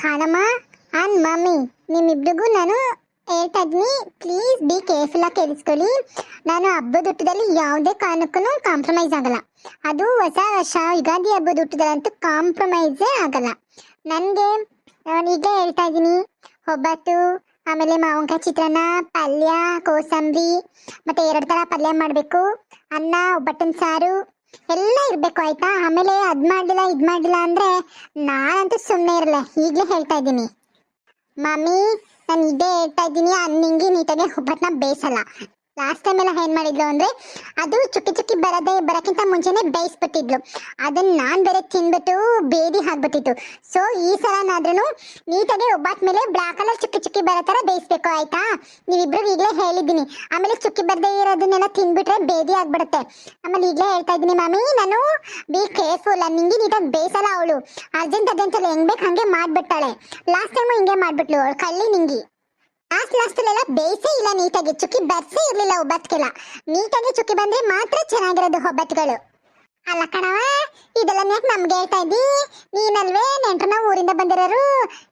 ಕಾಣಮ್ಮ and mummy ನಿಮ್ಮಿಬ್ರಿಗೂ ನಾನು ಹೇಳ್ತಾ ಇದ್ದೀನಿ, ಪ್ಲೀಸ್ ಬಿ ಕೇರ್ಫುಲ್ ಆಗಿ ಕೇಳಿಸ್ಕೊಳ್ಳಿ. ನಾನು ಹಬ್ಬದ ಊಟದಲ್ಲಿ ಯಾವುದೇ ಕಾರಣಕ್ಕೂ ಕಾಂಪ್ರಮೈಸ್ ಆಗಲ್ಲ. ಅದು ಹೊಸ ವರ್ಷ ಯುಗಾದಿ ಹಬ್ಬದ ಊಟದಲ್ಲಂತೂ ಕಾಂಪ್ರಮೈಸೇ ಆಗಲ್ಲ. ನನಗೆ ನಾನು ಈಗಲೇ ಹೇಳ್ತಾ ಇದ್ದೀನಿ, ಒಬ್ಬಟ್ಟು, ಆಮೇಲೆ ಮಾವಿನಕಾಯಿ ಚಿತ್ರಾನ್ನ, ಪಲ್ಯ, ಕೋಸಂಬರಿ, ಮತ್ತು 2 ಥರ ಪಲ್ಯ ಮಾಡಬೇಕು, ಅನ್ನ, ಒಬ್ಬಟ್ಟಿನ ಸಾರು ಎಲ್ಲ ಇರಬೇಕು ಆಯ್ತಾ. ಆಮೇಲೆ ಅದು ಮಾಡಲಿಲ್ಲ ಇದು ಮಾಡಲಿಲ್ಲ ಅಂದರೆ ನಾನಂತೂ ಸುಮ್ಮನೆ ಇರಲ್ಲ. ಈಗಲೇ ಹೇಳ್ತಾ ಇದ್ದೀನಿ ಮಮ್ಮಿ, ನಾನು ಇದೇ ಹೇಳ್ತಾ ಇದ್ದೀನಿ, ನಿಂಗೆ ನೀಟಾಗಿ ಒಬ್ಬಟ್ಟನ್ನ ಬೇಯಿಸಲ್ಲ. ಲಾಸ್ಟ್ ಟೈಮ್ ಎಲ್ಲ ಏನು ಮಾಡಿದ್ಲು ಅಂದರೆ ಅದು ಚುಕ್ಕಿ ಚುಕ್ಕಿ ಬರೋಕ್ಕಿಂತ ಮುಂಚೆನೇ ಬೇಯಿಸ್ಬಿಟ್ಟಿದ್ಲು. ಅದನ್ನು ನಾನು ಬೇರೆ ತಿಂದ್ಬಿಟ್ಟು ಬೇದಿ ಹಾಕ್ಬಿಟ್ಟಿತ್ತು. ಸೊ ಈ ಸಲನಾದ್ರೂ ನೀಟಾಗಿ ಒಬ್ಬಟ್ಟು ಮೇಲೆ ಬ್ಲ್ಯಾಕ್ ಕಲರ್ ಚುಕ್ಕಿ ಚುಕ್ಕಿ ಬರೋ ಥರ ಬೇಯಿಸ್ಬೇಕು ಆಯಿತಾ. ನೀವಿಬ್ರಿಗೆ ಈಗಲೇ ಹೇಳಿದ್ದೀನಿ. ಆಮೇಲೆ ಚುಕ್ಕಿ ಬರದೇ ಇರೋದನ್ನೆಲ್ಲ ತಿಂದ್ಬಿಟ್ರೆ ಬೇದಿ ಆಗ್ಬಿಡುತ್ತೆ. ಆಮೇಲೆ ಈಗಲೇ ಹೇಳ್ತಾ ಇದ್ದೀನಿ ಮಮ್ಮಿ, ನಾನು ಬಿ ಕೇರ್ಫುಲ್. ನಿಂಗೆ ನೀಟಾಗಿ ಬೇಯಿಸಲ್ಲ ಅವಳು. ಅರ್ಜೆಂಟಲ್ಲಿ ಹೆಂಗೆ ಬೇಕು ಹಾಗೆ ಮಾಡಿಬಿಡ್ತಾಳೆ. ಲಾಸ್ಟ್ ಟೈಮು ಹಿಂಗೆ ಮಾಡಿಬಿಟ್ಲು ಅವಳು ಕಳ್ಳಿ ನಿಂಗಿ. ಲಾಸ್ಟಲ್ಲೆಲ್ಲ ಬೇಯಿಸೇ ಇಲ್ಲ, ನೀಟಾಗಿ ಚುಕ್ಕಿ ಬರ್ಸೇ ಇರಲಿಲ್ಲ ಒಬ್ಬಟ್ಟಿಗೆಲ್ಲ. ನೀಟಾಗಿ ಚುಕ್ಕಿ ಬಂದರೆ ಮಾತ್ರ ಚೆನ್ನಾಗಿರೋದು ಒಬ್ಬಟ್ಟುಗಳು. ಅಲ್ಲ ಕಣವ, ಇದೆಲ್ಲ ಯಾಕೆ ನಮ್ಗೆ ಹೇಳ್ತಾ ಇದ್ದಿ? ನೀನಲ್ವೇ ನೆಂಟ್ರನ್ನ ಊರಿಂದ ಬಂದಿರೋರು,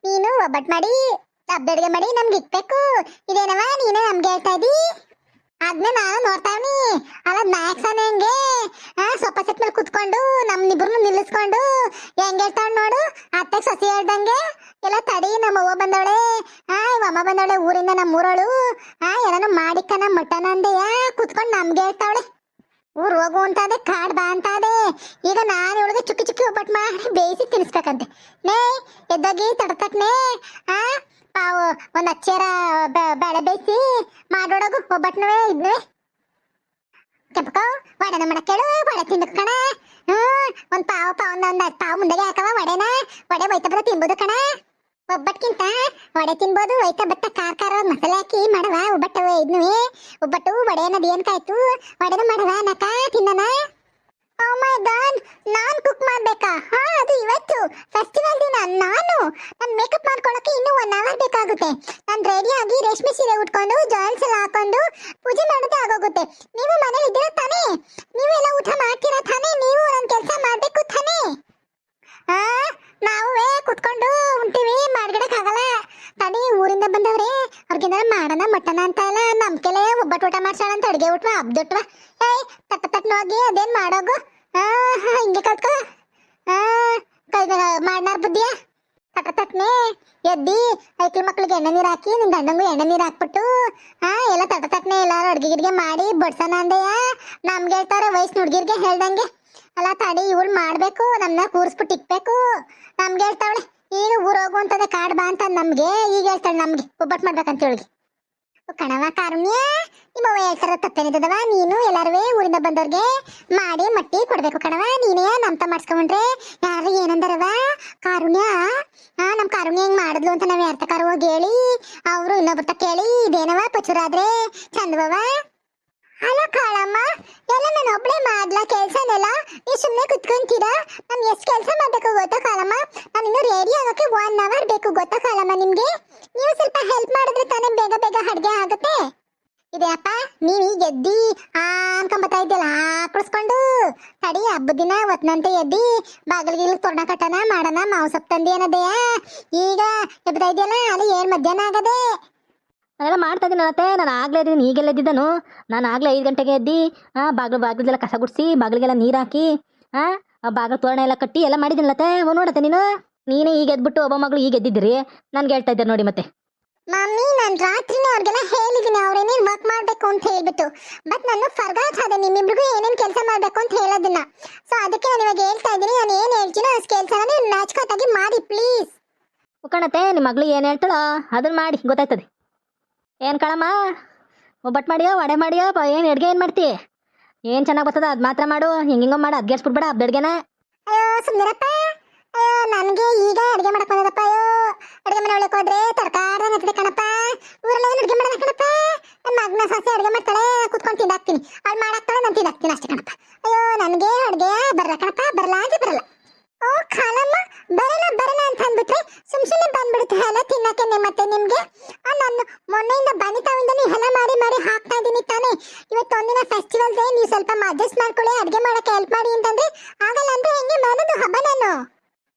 ನೀನು ಒಬ್ಬಟ್ಟು ಮಾಡಿ ಅಡ್ಗೆ ಮಾಡಿ ನಮ್ಗೆ ಇಕ್ಬೇಕು. ಇದೇನವ ನೀನೇ ನಮ್ಗೆ ಹೇಳ್ತಾ ಇದ್ದಿ? ಅದನ್ನ ನಾನು ನೋಡ್ತಾವ್ನಿ. ಅಲ್ಲ ಮ್ಯಾಕ್ಸನ ಹೆಂಗೆ ಸೊಪ್ಪ ಸೆಟ್ ಮೇಲೆ ಕುತ್ಕೊಂಡು ನಮ್ಮಿಬ್ರು ನಿಲ್ಲಿಸ್ಕೊಂಡು ಹೆಂಗೆ ಹೇಳ್ತಾವ್ ನೋಡು, ಅತ್ತೆ ಸೊಸಿ ಹೇಳ್ದಂಗೆ. ಎಲ್ಲ ತಡಿ, ನಮ್ಮ ಅವ್ವ ಬಂದವಳೆ, ಅಮ್ಮ ಬಂದವಳೆ ಊರಿಂದ, ನಮ್ಮ ಊರಳು ಏನಾನು ಮಾಡಿಕ್ಕನ ಮಟನ್ ಅಂದೆಯಾ ಕುತ್ಕೊಂಡು ನಮ್ಗೆ ಹೇಳ್ತಾವಳೆ. ಊರು ಹೋಗು ಅಂತಾದೆ, ಕಾಡ್ ಬಾ ಅಂತಾದೆ. ಈಗ ನಾನು ಇವಳಿಗೆ ಚುಕ್ಕಿ ಚುಕ್ಕಿ ಒಬ್ಬಟ್ಟು ಮಾಡಿ ಬೇಯಿಸಿ ತಿನ್ನಿಸ್ಬೇಕಂತೆ. ನೇ ಎದ್ದಾಗಿ ತಡ್ತಕ್ನೇ ಪಾವು ಒಂದು ಅಚ್ಚೇರ ಬೇಳೆ ಬೇಯಿಸಿ ಮಾಡೋಡಗು ಒಬ್ಬಟ್ಟನವೇ ಇದ್ವೆ. ಕೆಂಪಕ ವಡೆನ ಮಾಡಕ್ ಕೇಳು, ವಡೆ ತಿನ್ಬೇಕು ಕಣ. ಒಂದು ಒಂದು ಪಾವು ಮುಂದೆಗೆ ಹಾಕವ ವಡೆ ಒಯ್ತಾ ಬರ ತಿನ್ಬೋದು ಕಣ. ಒಬ್ಬಟ್ಕಿಂತ ವಡೆ ತಿನ್ಬೋದು. ಒಯ್ತಾ ಬತ್ತ ಖಾರ ಮಸಾಲೆ ಹಾಕಿ ಮಾಡವ ಒಬ್ಬಟ್ಟು. ಇದ್ನು ಒಬ್ಬಟ್ಟು ವಡೆ ಅನ್ನೋದು ಏನ್ ಕಾಯ್ತು, ವಡೆನ ಮಾಡವ ನಕ ತಿನ್ನನ. ಓ ಮೈ ಗಾಡ್, ನಾನ್ ಕುಕ್ ಮಾಡ್ಬೇಕಾ? ಅದು ಇವತ್ತು ಫೆಸ್ಟಿವಲ್ ದಿನ. ನಾನು ಮೇಕಪ್ ಮಾಡ್ಕೊಳಕ್ಕೆ ಇನ್ನೂ 1 ಅವರ್ ಬೇಕಾಗುತ್ತೆ. ನಾನು ರೆಡಿ ಆಗಿ ರೇಷ್ಮೆ ಸೀರೆ ಉಟ್ಕೊಂಡು ಜಾಯಿಂಟ್ಸ್ ಎಲ್ಲ ಹಾಕೊಂಡು ಪೂಜೆ ಮಾಡೋದೇ ಆಗೋಗುತ್ತೆ. ನೀವು ಮನೇಲಿ ಇದ್ದೀರಾ ತಾನೇ? ನೀವು ಎಲ್ಲ ಊಟ ಮಾಡ್ತೀರಾ ತಾನೇ? ನೀವು ನನ್ನ ಕೆಲಸ ಮಾಡ್ಬೇಕು ತಾನೇ? ನಾವೇ ಕುತ್ಕೊಂಡು ಉಂಟಿವಿ, ಮಾಡ್ಗಿಡಕ್ಕಾಗಲ್ಲ. ತಡಿ, ಊರಿಂದ ಬಂದವ್ರೆ, ಅವ್ರಿಗೇನಾರ ಮಾಡೋಣ ಮಟನ ಅಂತ ಎಲ್ಲ ನಮ್ಕೆಲೆ ಒಬ್ಬಟ್ಟು ಊಟ ಮಾಡ್ಸಾಳ ಅಂತ ಅಡುಗೆ ಊಟವ ಹಬ್ದೊಟ್ವ. ತಟ್ಟನ ಹೋಗಿ ಅದೇನು ಮಾಡೋಗು. ಹಿಂಗೆ ಕಲ್ತ್ಕೊ ಮಾಡ್ನಾರ ಬುದ್ಧಿಯ. ತಟ್ಟನೆ ಎದ್ದಿ ಐಕ್ಳು ಮಕ್ಳಿಗೆ ಎಣ್ಣೆ ನೀರು ಹಾಕಿ, ನಿನ್ನ ಗಂಡಂಗೂ ಎಣ್ಣೆ ನೀರು ಹಾಕ್ಬಿಟ್ಟು ಎಲ್ಲ ತಟ್ಟನೆ ಎಲ್ಲಾರು ಅಡ್ಗೆ ಗಿಡ್ಗೆ ಮಾಡಿ ಬಡ್ಸೋಣ ಅಂದೆಯ. ನಮ್ಗೆ ಹೇಳ್ತಾರೆ ವಯಸ್ಸಿನ ಹುಡುಗಿರ್ಗೆ ಹೇಳ್ದಂಗೆ. ಅಲ್ಲ ತಡಿ, ಇವಳು ಮಾಡಬೇಕು, ನಮ್ಮನ್ನ ಕೂರಿಸ್ಬಿಟ್ಟು ಇಕ್ಬೇಕು. ನಮ್ಗೆ ಹೇಳ್ತಾವಳೆ ಈಗ ಊರು ಹೋಗು ಅಂತದೆ, ಕಾಡ್ ಬಾ ಅಂತ ನಮ್ಗೆ. ಈಗ ಹೇಳ್ತಾಳೆ ನಮ್ಗೆ ಒಬ್ಬಟ್ಟು ಮಾಡ್ಬೇಕಂತ ಹೇಳಿ. ಕಣವ ಕಾರುಣ್ಯ, ನಿಮ್ಮವ್ವ ಹೇಳ್ತಾರ ತಪ್ಪೇನಿದ್ದದವ. ನೀನು ಎಲ್ಲಾರು ಊರಿಂದ ಬಂದವ್ರಿಗೆ ಮಾಡಿ ಮಟ್ಟಿ ಕೊಡ್ಬೇಕು ಕಣವ. ನೀನೇ ನಮ್ತ ಮಾಡಿಸ್ಕೊಂಡ್ರೆ ಯಾರು ಏನಂದಾರವ? ಕಾರುಣ್ಯ ನಮ್ಮ ಕಾರುಣ್ಯ ಹೆಂಗ್ ಮಾಡಿದ್ಲು ಅಂತ ನಾವ್ ಯಾರ್ತಕಾರ ಹೋಗಿ ಹೇಳಿ, ಅವರು ಇನ್ನೊಬ್ಬರ್ತ ಕೇಳಿ ಇದೇನವ ಪಚುರಾದ್ರೆ ಚಂದವ. ಅಲ್ಲ ಕಾಳಮ್ಮ, ಎಲ್ಲ ನಾನು ಒಬ್ಳೆ ಮಾಡ್ಲಾ ಕೆಲ್ಸನೆಲ್ಲ? ನೀವು ಸುಮ್ಮನೆ ಕುತ್ಕೊಂತೀರಾ? ನಾನು ಎಷ್ಟು ಕೆಲಸ ಮಾಡ್ಬೇಕು ಗೊತ್ತಾ ಕಾಳಮ್ಮ? ನಾನು ಇನ್ನೂ ರೆಡಿ ಆಗೋಕ್ಕೆ 1 ಅವರ್ ಬೇಕು ಗೊತ್ತಾ ಕಾಳಮ್ಮ ನಿಮ್ಗೆ? ನೀವು ಸ್ವಲ್ಪ ಹೆಲ್ಪ್ ಮಾಡಿದ್ರೆ ತಾನೇ ಬೇಗ ಬೇಗ ಅಡ್ಗೆ ಆಗುತ್ತೆ. ಇದೆಯಪ್ಪ, ನೀನು ಈಗ ಎದ್ದಿ ಅನ್ಕೊಂಬತ್ತಾ ಇದ್ದಲ್ಲ ಹಾಕಿಸ್ಕೊಂಡು. ತಡಿ, ಹಬ್ಬದ ದಿನ ಒತ್ನಂತೆ ಎದ್ದಿ ಬಾಗಿಲಿಗೆ ತೋರಣ ಕಟ್ಟೋಣ ಮಾಡೋಣ, ಮಾವು ಸೊಪ್ಪು ತಂದಿ ಅನ್ನೋದೆಯಾ? ಈಗ ಎಬ್ತಾ ಇದೆಯಲ್ಲ, ಅಲ್ಲಿ ಏನು ಮಧ್ಯಾಹ್ನ ಆಗದೆ? ನಾನೆಲ್ಲ ಮಾಡ್ತಾ ಇದ್ದೀನಿ ಅತ್ತೆ. ನಾನು ಆಗಲೇ ಇದ್ದೀನಿ, ಈಗೆಲ್ಲ ಎದ್ದಿದ್ದನು. ನಾನು ಆಗಲೇ 5 ಗಂಟೆಗೆ ಎದ್ದು ಬಾಗಿಲಿಗೆಲ್ಲ ಕಸ ಗುಡಿಸಿ, ಬಾಗಿಲಿಗೆಲ್ಲ ನೀರು ಹಾಕಿ ಬಾಗಿಲು ತೋರಣ ಎಲ್ಲ ಕಟ್ಟಿ ಎಲ್ಲ ಮಾಡಿದ್ದೀನಲ್ಲತ್ತೆ. ನೋಡತ್ತೆ ನೀನೇ ಈಗ ಎದ್ಬಿಟ್ಟು ಒಬ್ಬ ಮಗಳು ಈಗ ಎದ್ದಿದ್ದೀರಿ, ನನ್ಗೆ ಹೇಳ್ತಾ ಇದ್ದಾರೆ ನೋಡಿ ಮತ್ತೆ. ಮಮ್ಮಿ, ನಾನು ರಾತ್ರಿನೇ ಅವ್ರಿಗೆಲ್ಲ ಹೇಳಿದ್ದೀನಿ ಅವ್ರೇನೇನು ವರ್ಕ್ ಮಾಡಬೇಕು ಅಂತ ಹೇಳ್ಬಿಟ್ಟು. ಬಟ್ ನಾನು ಫರ್ಗಾಟ್ ಆದೆ ನಿಮ್ಮಿಬ್ರಿಗೂ ಏನೇನು ಕೆಲಸ ಮಾಡಬೇಕು ಅಂತ ಹೇಳೋದನ್ನ. ಸೊ ಅದಕ್ಕೆ ನಾನು ಇವಾಗ ಹೇಳ್ತಾ ಇದ್ದೀನಿ, ನಾನು ಏನು ಹೇಳ್ತೀನೋ ಅಷ್ಟು ಕೆಲಸನ ನೀವು ನ್ಯಾಚ್ಕಟ್ಟಾಗಿ ಮಾಡಿ ಪ್ಲೀಸ್. ಕಣತ್ತೆ, ನಿಮ್ಮ ಮಗಳು ಏನು ಹೇಳ್ತಾಳೋ ಅದನ್ನ ಮಾಡಿ ಗೊತ್ತಾಯ್ತದೆ. ಏನು ಕಳಮ್ಮ, ಒಬ್ಬಟ್ಟು ಮಾಡಿಯೋ ವಡೆ ಮಾಡಿಯೋ ಏನು ಅಡುಗೆ ಏನು ಮಾಡ್ತಿ? ಏನು ಚೆನ್ನಾಗಿ ಬರ್ತದ ಅದು ಮಾತ್ರ ಮಾಡು. ಹಿಂಗಿಂಗೋ ಮಾಡು, ಅದ್ಗೆಸ್ಬಿಡ್ಬೇಡ ಅಡ್ಗೆನ. ಅಯ್ಯೋ ಸುಮ್ಮನಿರಪ್ಪ. ಅಯ್ಯೋ ನನಗೆ ಈಗ ಅಡುಗೆ ಮಾಡಕ್ ಬಂದದಪ್ಪ. ಅಯ್ಯೋ ಅಡುಗೆ ಮನೆ ಒಳಗೆ ಹೋದ್ರೆ ತರಕಾರಿ ನತ್ತದೆ ಕಣಪ್ಪ. ಊರಲ್ಲ ಅಡುಗೆ ಮಾಡೋದ ಕಣಪ್ಪ. ನನ್ನ ಮಗನ ಸೊಸೆ ಅಡುಗೆ ಮಾಡ್ತಾಳೆ, ಕುತ್ಕೊಂಡು ತಿಂದಾಕ್ತೀನಿ. ಅವಳು ಮಾಡಾಕ್ತಾಳೆ, ನಾನು ತಿಂದಾಕ್ತೀನಿ ಅಷ್ಟೇ ಕಣಪ್ಪ. ಅಯ್ಯೋ ನನಗೆ ಅಡುಗೆ ಬರಲ್ಲ ಕಣಪ್ಪ, ಬರಲ್ಲ ಅಂದ್ರೆ ಬರಲ್ಲ. ಓ ಕಾಲಮ್ಮ, ಬರಲ್ಲ ಅಂತ ಅಂದ್ಬಿಟ್ರೆ ಸುಮ್ಮನೆ ಬಂದ್ಬಿಡುತ್ತೆ ಎಲ್ಲ ತಿನ್ನಕ್ಕೆ ಮತ್ತೆ ನಿಮ್ಗೆ. ನಾನು ಮೊನ್ನೆಯಿಂದ ಬನಿತಾವಿಂದನೂ ಎಲ್ಲ ಮಾಡಿ ಹಾಕ್ತಾ ಇದ್ದೀನಿ ತಾನೇ. ಇವತ್ತು ಒಂದಿನ ಫೆಸ್ಟಿವಲ್ ಡೇ, ನೀವು ಸ್ವಲ್ಪ ಅಡ್ಜಸ್ಟ್ ಮಾಡ್ಕೊಳ್ಳಿ, ಅಡುಗೆ ಮಾಡಕ್ಕೆ ಹೆಲ್ಪ್ ಮಾಡಿ ಅಂತಂದ್ರೆ ಆಗಲ್ಲ ಅಂದ್ರೆ ಹೆಂಗೆ ಮಾಡೋದು ಹಬ್ಬ ನಾನು?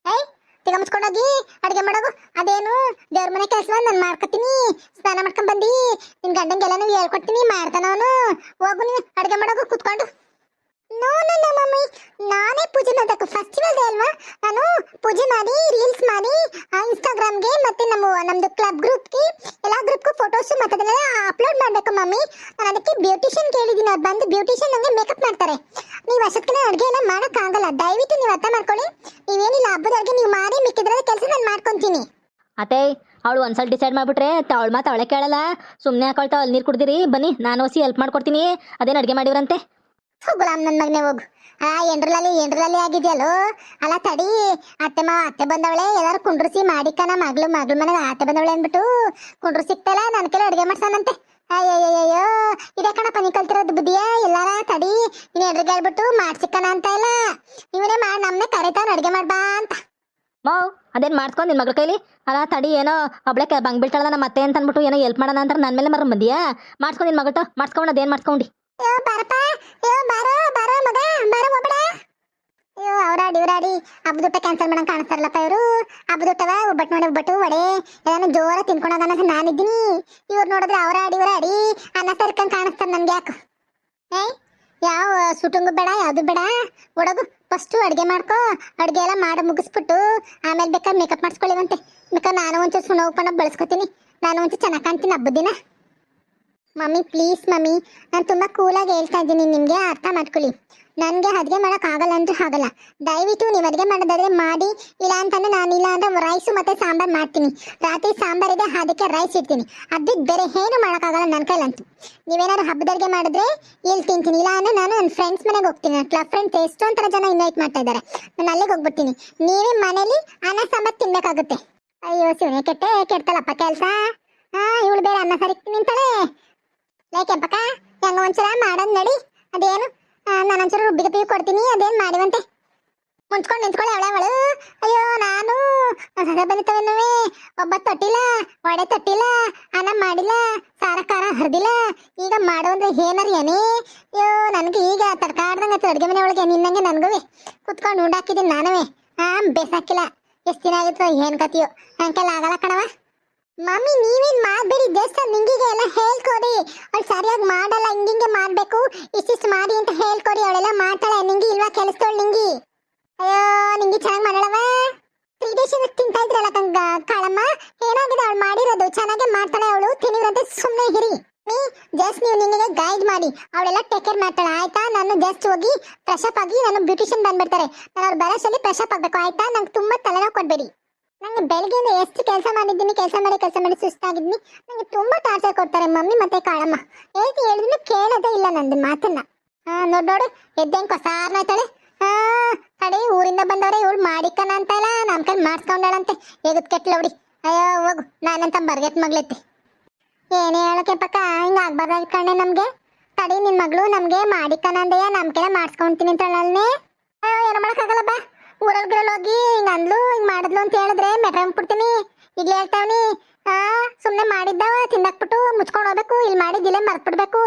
ತಿಗ ಮುಚ್ಕೊಂಡೋಗಿ ಅಡ್ಗೆ ಮಾಡೋಗು. ಅದೇನು ದೇವ್ರ ಮನೆ ಕೆಲಸ ನಾನು ಮಾಡ್ಕೊತೀನಿ, ಸ್ನಾನ ಮಾಡ್ಕೊಂಡ್ ಬಂದು ನಿನ್ ಗಂಡಂಗೆಲ್ಲಾನು ಹೇಳ್ಕೊಡ್ತೀನಿ, ಮಾಡ್ತಾನ ಅವನು. ಹೋಗು ನೀನು ಅಡ್ಗೆ ಮಾಡೋಗು ಕುತ್ಕೊಂಡು. ನೋ ನೋ ನೋ ಮಮ್ಮಿ, ನಾನೇ ಪೂಜೆ ಮಾಡಬೇಕು. ಫೆಸ್ಟಿವಲ್ ಡೇ ಅಲ್ವಾ, ನಾನು ಪೂಜೆ ಮಾಡಿ ರೀಲ್ಸ್ ಮಾಡಿ ಇನ್ಸ್ಟಾಗ್ರಾಮ್ಗೆ ಮತ್ತೆ ನಮ್ದು ಕ್ಲಬ್ ಗ್ರೂಪ್ಗೆ ಎಲ್ಲ ಗ್ರೂಪ್ಗೂ ಫೋಟೋಸ್ ಮತ್ತೆ ಅದನ್ನೆಲ್ಲ ಅಪ್ಲೋಡ್ ಮಾಡಬೇಕು ಮಮ್ಮಿ. ನಾನು ಅದಕ್ಕೆ ಬ್ಯೂಟಿಷಿಯನ್ ಕೇಳಿದ್ದೀನಿ, ಅವ್ರು ಬಂದು ಬ್ಯೂಟಿಷಿಯನ್ ನನಗೆ ಮೇಕಪ್ ಮಾಡ್ತಾರೆ. ನೀವು ಅಷ್ಟೊತ್ತಿಗೆ ಅಡುಗೆ ಎಲ್ಲ ಮಾಡೋಕ್ಕಾಗಲ್ಲ, ದಯವಿಟ್ಟು ನೀವು ಅರ್ಥ ಮಾಡ್ಕೊಳ್ಳಿ. ನೀವೇನಿಲ್ಲ ಹಬ್ಬದ ಅಡುಗೆ ನೀವು ಮಾಡಿ ಮಿಕ್ಕಿದ್ರೆ ಕೆಲಸ ನಾನು ಮಾಡ್ಕೊತೀನಿ. ಅತ್ತೆ ಅವಳು ಒಂದ್ಸಲ ಡಿಸೈಡ್ ಮಾಡ್ಬಿಟ್ರೆ ಅವಳ ಮಾತು ಅವಳೆ ಕೇಳಲ್ಲ. ಸುಮ್ಮನೆ ಹಾಕೊಳ್ತಾ ಅಲ್ಲಿ ನೀರು ಕುಡ್ದಿರಿ, ಬನ್ನಿ ನಾನು ಹೊಸಿ ಹೆಲ್ಪ್ ಮಾಡ್ಕೊಡ್ತೀನಿ. ಅದೇನು ಅಡುಗೆ ಮಾಡಿವ್ರಂತೆ. ಗುಲಾಮ್ ನನ್ನ ಮಗನೇ ಹೋಗು. ಎಂಡ್ರಲ್ಲಿ ಆಗಿದೆಯಲ್ಲೋ. ಅಲ್ಲ ತಡಿ, ಅತ್ತೆ ಬಂದವಳೆ, ಎಲ್ಲಾರು ಕುಂಡ್ರಿಸಿ ಮಾಡಿಕನ ಮಗಳು ಮನೆಗೆ ಅತ್ತೆ ಬಂದವಳೆ ಅಂದ್ಬಿಟ್ಟು ಕುಂಡ್ರು ಸಿಕ್ತಲ್ಲ, ನನ್ನ ಕೆಲ ಅಡುಗೆ ಮಾಡ್ಸಾನಂತೆ. ಅಯ್ಯಯ್ಯೋ, ಇದೇ ಕಣಪ್ಪ ನೀ ಕಲ್ತಿರೋದು ಬುದ್ಧಿಯ. ಎಲ್ಲಾರ ತಡಿ ನೀನು ಎಡ್ರಿಗೆ ಹೇಳ್ಬಿಟ್ಟು ಮಾಡ್ಸಿಕ್ಕನ ಅಂತ ಇಲ್ಲ, ಇವನೇ ಮಾಡಿ ನಮ್ಮನೆ ಕರಿತಾವ್ ಅಡುಗೆ ಮಾಡ್ಬಾ ಅಂತ. ಮಾವು ಅದೇನು ಮಾಡ್ಸ್ಕೊಂಡು ನಿನ್ನ ಮಗಳ ಕೈಲಿ. ಅಲ್ಲ ತಡಿ, ಏನೋ ಒಬ್ಳೆ ಬಂಗ್ ಬೀಳ್ತಾಳದ ನಮ್ಮ ಅತ್ತೆ ಅಂತ ಅಂದ್ಬಿಟ್ಟು ಏನೋ ಹೆಲ್ಪ್ ಮಾಡೋಣ ಅಂತ ನನ್ನ ಮೇಲೆ ಮರ ಬಂದಿಯಾ. ಮಾಡ್ಸ್ಕೊಂಡು ನಿನ್ನ ಮಗಳ್ತ ಮಾಡ್ಸ್ಕೊಂಡು ಅದೇನು ಮಾಡ್ಸ್ಕೊಂಡು. ಬಾರಪ್ಪ, ಬಾರೋ ಮಗ, ಬಾರೋ ಹೋಗ್ಬೇಡ. ಅವರಾಡಿ ಹಬ್ಬದೂಟ ಕ್ಯಾನ್ಸಲ್ ಮಾಡಂಗೆ ಕಾಣಿಸ್ತಾರಲ್ಲಪ್ಪ ಇವರು. ಹಬ್ಬದೂಟವ ಒಬ್ಬಟ್ಟು ವಡೆ ಎಲ್ಲಾನು ಜೋರ ತಿನ್ಕೊಂಡೋಗೋಣ ಅಂತ ನಾನಿದ್ದೀನಿ. ಇವ್ರು ನೋಡಿದ್ರೆ ಅವರಾಡಿ ಅನ್ನ ಸರ್ಕಂಗೆ ಕಾಣಿಸ್ತಾರೆ ನನ್ಗೆ. ಯಾಕೆ ಯಾವ ಸುಟುಂಗು ಬೇಡ, ಯಾವುದು ಬೇಡ. ಒಡಗು ಫಸ್ಟು ಅಡುಗೆ ಮಾಡ್ಕೊ. ಅಡುಗೆ ಎಲ್ಲ ಮಾಡಿ ಮುಗಿಸ್ಬಿಟ್ಟು ಆಮೇಲೆ ಬೇಕಾದ್ರೆ ಮೇಕಪ್ ಮಾಡಿಸ್ಕೊಳ್ಳಿವಂತೆ. ಬೇಕಾದ್ರೆ ನಾನು ಒಂಚೂರು ಸುಣ್ಣ ಉಪ್ಪನ್ನ ಬಳಸ್ಕೊತೀನಿ, ನಾನು ಒಂಚೂರು ಚೆನ್ನಾಗಿ ಕಾಣ್ತೀನಿ ಹಬ್ಬದ ದಿನ. ಮಮ್ಮಿ ಪ್ಲೀಸ್ ಮಮ್ಮಿ, ನಾನು ತುಂಬ ಕೂಲಾಗಿ ಹೇಳ್ತಾ ಇದ್ದೀನಿ, ನಿಮಗೆ ಅರ್ಥ ಮಾಡ್ಕೊಳ್ಳಿ. ನನಗೆ ಅಡುಗೆ ಮಾಡೋಕ್ಕಾಗಲ್ಲ ಅಂದ್ರೆ ಆಗಲ್ಲ. ದಯವಿಟ್ಟು ನೀವು ಅಡುಗೆ ಮಾಡೋದಾದ್ರೆ ಮಾಡಿ, ಇಲ್ಲ ಅಂತಂದ್ರೆ ನಾನಿಲ್ಲ ಅಂದರೆ ರೈಸು ಮತ್ತು ಸಾಂಬಾರು ಮಾಡ್ತೀನಿ. ರಾತ್ರಿ ಸಾಂಬಾರಿದೆ, ಅದಕ್ಕೆ ರೈಸ್ ಇಡ್ತೀನಿ. ಅದಕ್ಕೆ ಬೇರೆ ಏನು ಮಾಡೋಕ್ಕಾಗಲ್ಲ ನನ್ನ ಕೈಲಂತೂ. ನೀವೇನಾದ್ರು ಹಬ್ಬದ ಅಡುಗೆ ಮಾಡಿದ್ರೆ ಇಲ್ಲಿ ತಿಂತೀನಿ, ಇಲ್ಲ ಅಂದರೆ ನಾನು ನನ್ನ ಫ್ರೆಂಡ್ಸ್ ಮನೆಗೆ ಹೋಗ್ತೀನಿ. ನನ್ನ ಕ್ಲಬ್ ಫ್ರೆಂಡ್ಸ್ ಎಷ್ಟೊಂಥರ ಜನ ಇನ್ವೈಟ್ ಮಾಡ್ತಾ ಇದ್ದಾರೆ, ನಾನು ಅಲ್ಲಿಗೆ ಹೋಗ್ಬಿಡ್ತೀನಿ. ನೀವೇ ಮನೇಲಿ ಅನ್ನ ಸಾಂಬಾರು ತಿನ್ಬೇಕಾಗುತ್ತೆ. ಅಯ್ಯೋ ಶಿವನೇ, ಕೆಡ್ತಲ್ಲಪ್ಪ ಕೆಲಸ. ಇವಳು ಬೇರೆ ಅನ್ನ ಸಾರಿ ನಿಂತಾಳೆ. ಕೆಂಪಕ್ಕ ಹೆಂಗ ಒಂಚೂರ ಮಾಡೋದು ನಡಿ. ಅದೇನು ನಾನು ಒಂಚೂರು ರುಬ್ಬಿಗೆ ಕೊಡ್ತೀನಿ, ಅದೇನು ಮಾಡಿವಂತೆ. ಮುಂಚ್ಕೊಂಡು ನಿಂತ್ಕೊಳ್ಳಿ ಅವಳು. ಅಯ್ಯೋ ನಾನು ಸದ ಬಂದಿತ್ತವೇನವೇ, ಒಬ್ಬ ತೊಟ್ಟಿಲ್ಲ, ವಡೆ ತೊಟ್ಟಿಲ್ಲ, ಅನ್ನ ಮಾಡಿಲ್ಲ, ಸಾರ ಖಾರ ಹರಿದಿಲ್ಲ. ಈಗ ಮಾಡು ಅಂದ್ರೆ ಏನಾರ ಏನೇ. ಅಯ್ಯೋ ನನಗೆ ಈಗ ತಡ್ಕಾಡ್ದಂಗೆ ಅಡುಗೆ ಮನೆ ಒಳಗೆ ನಿನ್ನಂಗೆ ನನಗೂ ಕುತ್ಕೊಂಡು ಉಂಡಾಕಿದ್ದೀನಿ ನಾನುವೇ. ಬೇಸಾಕಿಲ್ಲ, ಎಷ್ಟು ದಿನ ಆಗಿತ್ತು ಏನು ಕತಿಯೋ. ಅಂಕೆಲ್ಲ ಆಗಲ್ಲ ಕಣವ. ಮಮ್ಮಿ ನೀವೇನು ಮಾಡಬೇಡಿ, ಜಸ್ಟ್ ನಿಂಗಿಗೆ ಎಲ್ಲ ಹೇಳ್ಕೊಡಿ. ಅವಳು ಸರಿಯಾಗಿ ಮಾಡಲ್ಲ, ಹಿಂಗಿಂಗೆ ಮಾಡಬೇಕು, ಇಷ್ಟಿಷ್ಟು ಮಾಡಿ ಅಂತ ಹೇಳ್ಕೊಡಿ. ಅವಳೆಲ್ಲ ಮಾಡ್ತಾಳೆ, ನಿಂಗೆ ಇಲ್ವಾ ಕೆಲಸದವಳು ನಿಂಗಿ. ಅಯ್ಯೋ ನಿಂಗೆ ಚೆನ್ನಾಗಿ ಮಾಡಲ್ಲವ. 3 days ತಿಂತಾ ಇದ್ರಲ್ಲ ಕಾಳಮ್ಮ, ಏನಾಗಿದೆ ಅವಳು ಮಾಡಿರೋದು? ಚೆನ್ನಾಗೇ ಮಾಡ್ತಾಳೆ ಅವಳು, ತಿನ್ನಿವ್ರಂತೆ ಸುಮ್ಮನೆ ಇರಿ. ಜಸ್ಟ್ ನೀವು ನಿನಗೆ ಗೈಡ್ ಮಾಡಿ, ಅವಳೆಲ್ಲ ಟೇಕ್ ಕೇರ್ ಮಾಡ್ತಾಳೆ ಆಯ್ತಾ. ನಾನು ಜಸ್ಟ್ ಹೋಗಿ ಫ್ರೆಶ್ ಅಪ್ ಆಗಿ, ನಾನು ಬ್ಯೂಟಿಷಿಯನ್ ಬಂದ್ಬಿಡ್ತಾರೆ, ನಾನು ಅವ್ರು ಬರೋಷ್ಟಲ್ಲಿ ಫ್ರೆಶ್ ಅಪ್ ಆಗಬೇಕು ಆಯ್ತಾ. ನಂಗೆ ತುಂಬ ತಲೆನೋವು ಕೊಡಬೇಡಿ. ನಂಗೆ ಬೆಳಗ್ಗೆಯಿಂದ ಎಷ್ಟು ಕೆಲಸ ಮಾಡಿದ್ದೀನಿ, ಕೆಲಸ ಮಾಡಿ ಸುಸ್ತಾಗಿದ್ದೀನಿ. ನನಗೆ ತುಂಬ ಟಾರ್ಚರ್ ಕೊಡ್ತಾರೆ ಮಮ್ಮಿ ಮತ್ತೆ ಕಾಳಮ್ಮ. ಏಕೆ ಹೇಳಿದ್ರು ಕೇಳೋದೇ ಇಲ್ಲ ನಂದು ಮಾತನ್ನ. ನೋಡು ಎದ್ದೆಂಗೆ ಕೊಸಾರ್ನಾಯ್ತಾಳೆ. ತಡಿ, ಊರಿಂದ ಬಂದವ್ರೆ, ಇವಳು ಮಾಡಿಕನ ಅಂತ ಇಲ್ಲ, ನಮ್ಮ ಕೈ ಮಾಡಿಸ್ಕೊಂಡಾಳಂತೆ. ಎಗದ್ ಕೆಟ್ಲವ್ರಿ. ಅಯ್ಯೋ ಹೋಗು, ನಾನಂತ ಬರ್ಗೆತ್ ಮಗ್ಲೈತಿ. ಏನೇ ಹೇಳಕ್ಕೆ ಪಕ್ಕ, ಹಿಂಗೆ ಆಗ್ಬಾರ್ದಾಗಿ ಕಣ್ಣೆ ನಮಗೆ. ತಡಿ, ನಿನ್ನ ಮಗಳು ನಮಗೆ ಮಾಡಿಕನ ಅಂದೆಯ, ನಮ್ಮ ಕೈ ಮಾಡಿಸ್ಕೊಂತೀನಿ ಅಂತ ಹೇಳಲ್ನೇ. ಏನೋ ಮಾಡೋಕ್ಕಾಗಲ್ಲ ಬಾ. ಊರಲ್ಲಿ ಹೋಗಿ ಹಿಂಗೆ ಅಂದ್ಲು, ಹಿಂಗೆ ಮಾಡಿದ್ಲು ಅಂತ ಹೇಳಿದ್ರೆ ಮೆಟ್ರಂಬಿಡ್ತೀನಿ. ಈಗ ಹೇಳ್ತಾವನಿ ಸುಮ್ಮನೆ ಮಾಡಿದ್ದವ ತಿಂದಾಕ್ಬಿಟ್ಟು ಮುಚ್ಕೊಂಡು ಹೋಗ್ಬೇಕು, ಇಲ್ಲಿ ಮಾಡಿದ್ದಿಲ್ಲ ಮರ್ತ್ಬಿಡ್ಬೇಕು.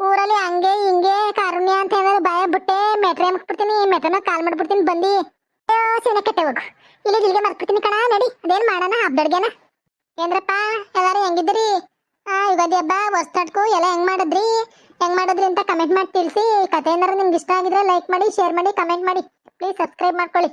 ಊರಲ್ಲಿ ಹಂಗೆ ಹಿಂಗೆ ಕಾರುಣ್ಯ ಅಂತ ಹೇಳಿದ್ರೆ ಭಯ ಬಿಟ್ಟೆ ಮೆಟ್ರೆ ಮುಟ್ಬಿಡ್ತೀನಿ, ಮೆಟ್ರನ ಕಾಲ್ ಮಾಡ್ಬಿಡ್ತೀನಿ ಬಂದು. ಸೀನೆ ಕೆಟ್ಟೆ ಹೋಗು, ಇಲ್ಲಿಗೆ ಮರ್ತ್ಬಿಡ್ತೀನಿ ಕಣ. ನಡಿ ಅದೇನು ಮಾಡೋಣ ಹಬ್ಬದಡ್ಗೆನ. ಏನ್ರಪ್ಪ ಎಲ್ಲಾರು ಹೆಂಗಿದ್ರಿ? ಯುಗಾದಿ ಹಬ್ಬ ಹೊಸ್ತಾಡ್ಕು ಎಲ್ಲ ಹೆಂಗ್ ಮಾಡಿದ್ರಿ ಅಂತ ಕಮೆಂಟ್ ಮಾಡಿ ತಿಳಿಸಿ. ಕತೆ ಏನಾರು ನಿಮ್ಗೆ ಇಷ್ಟ ಆಗಿದ್ರೆ ಲೈಕ್ ಮಾಡಿ, ಶೇರ್ ಮಾಡಿ, ಕಮೆಂಟ್ ಮಾಡಿ. ಪ್ಲೀಸ್ ಸಬ್ಸ್ಕ್ರೈಬ್ ಮಾಡ್ಕೊಳ್ಳಿ.